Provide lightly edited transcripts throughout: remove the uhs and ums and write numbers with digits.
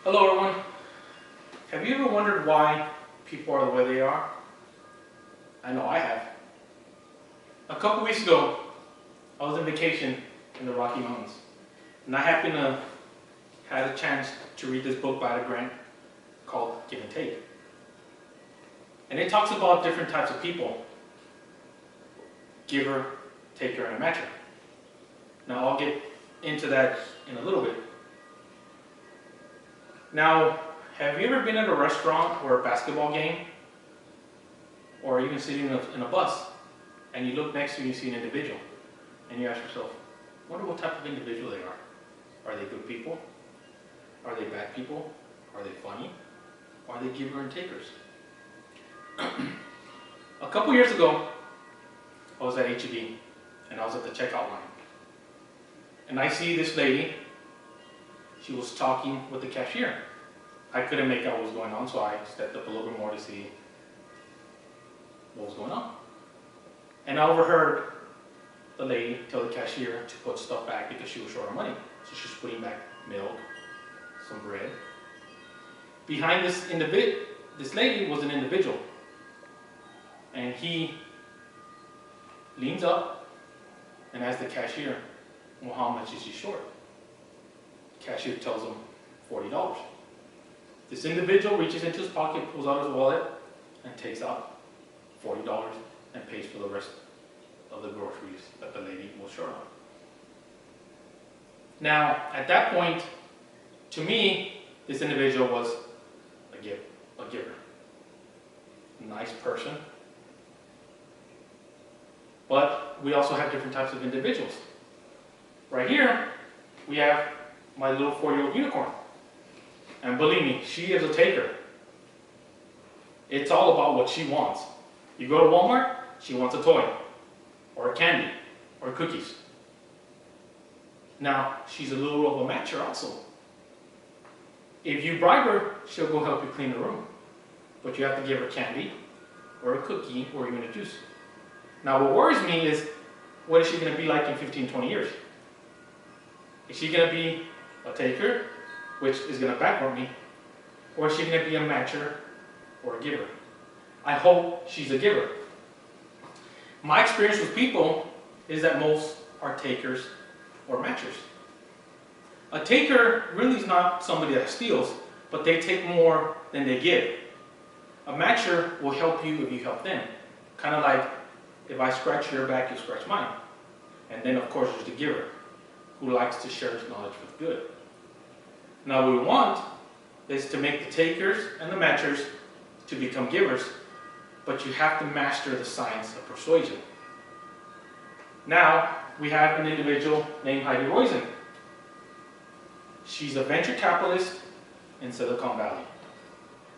Hello everyone. Have you ever wondered why people are the way they are? I know I have. A couple weeks ago, I was on vacation in the Rocky Mountains, and I happened to had a chance to read this book by Grant called Give and Take. And it talks about different types of people: giver, taker, and a matcher. Now I'll get into that in a little bit. Now, have you ever been at a restaurant or a basketball game, or even sitting in a bus, and you look next to you and you see an individual, and you ask yourself, I wonder what type of individual they are? Are they good people? Are they bad people? Are they funny? Or are they giver and takers? A couple years ago, I was at HEB, and I was at the checkout line. And I see this lady. She was talking with the cashier. I couldn't make out what was going on, so I stepped up a little bit more to see what was going on. And I overheard the lady tell the cashier to put stuff back because she was short of money. So she's putting back milk, some bread. Behind this lady was an individual. And he leans up and asks the cashier, well, how much is she short? Cashier tells him $40. This individual reaches into his pocket, pulls out his wallet, and takes out $40 and pays for the rest of the groceries that the lady was short on. Now, at that point, to me, this individual was a giver. A nice person. But we also have different types of individuals. Right here, we have my little 4-year-old unicorn. And believe me, she is a taker. It's all about what she wants. You go to Walmart, she wants a toy, or a candy, or cookies. Now, she's a little of a matcher also. If you bribe her, she'll go help you clean the room. But you have to give her candy, or a cookie, or even a juice. Now, what worries me is, what is she going to be like in 15, 20 years? Is she going to be a taker, which is going to backward me, or is she going to be a matcher or a giver? I hope she's a giver. My experience with people is that most are takers or matchers. A taker really is not somebody that steals, but they take more than they give. A matcher will help you if you help them. Kind of like, if I scratch your back, you scratch mine. And then, of course, there's the giver, who likes to share his knowledge with good. Now, what we want is to make the takers and the matchers to become givers, but you have to master the science of persuasion. Now, we have an individual named Heidi Roizen. She's a venture capitalist in Silicon Valley.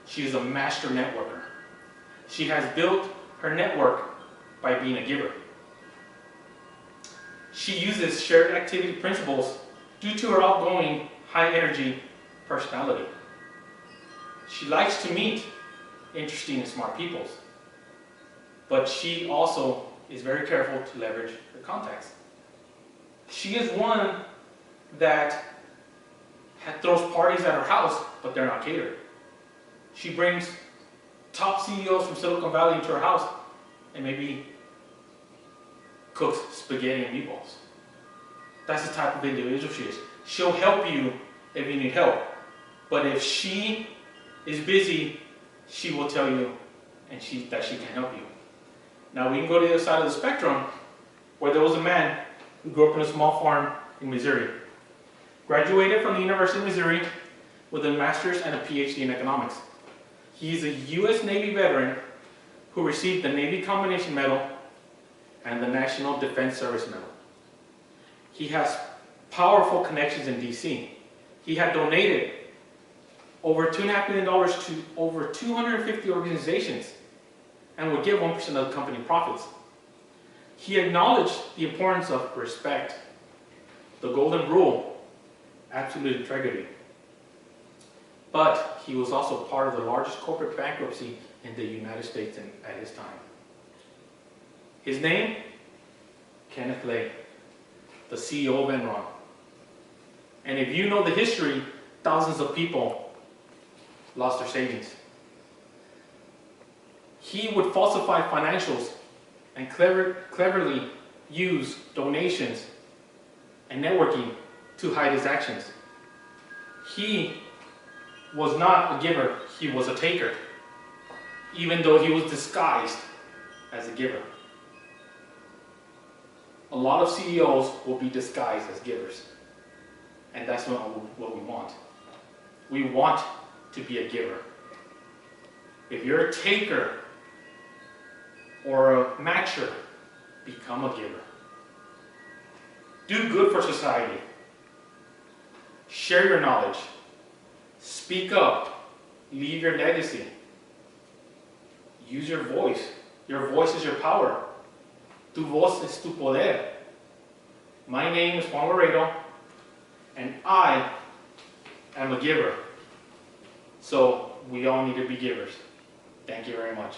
She is a master networker. She has built her network by being a giver. She uses shared activity principles due to her outgoing, high-energy personality. She likes to meet interesting and smart people, but she also is very careful to leverage her contacts. She is one that throws parties at her house, but they're not catered. She brings top CEOs from Silicon Valley into her house and maybe cooks spaghetti and meatballs. That's the type of individual she is. She'll help you if you need help. But if she is busy, she will tell you that she can help you. Now we can go to the other side of the spectrum, where there was a man who grew up in a small farm in Missouri. Graduated from the University of Missouri with a master's and a PhD in economics. He's a U.S. Navy veteran who received the Navy Combination Medal and the National Defense Service Medal. He has powerful connections in D.C. He had donated over $2.5 million to over 250 organizations and would give 1% of the company profits. He acknowledged the importance of respect, the golden rule, absolute integrity. But he was also part of the largest corporate bankruptcy in the United States at his time. His name? Kenneth Lay, the CEO of Enron. And if you know the history, thousands of people lost their savings. He would falsify financials and cleverly use donations and networking to hide his actions. He was not a giver, he was a taker, even though he was disguised as a giver. A lot of CEOs will be disguised as givers, and that's not what we want. We want to be a giver. If you're a taker or a matcher, become a giver. Do good for society. Share your knowledge. Speak up. Leave your legacy. Use your voice. Your voice is your power. Tu voz es tu poder. My name is Juan Laredo, and I am a giver. So we all need to be givers. Thank you very much.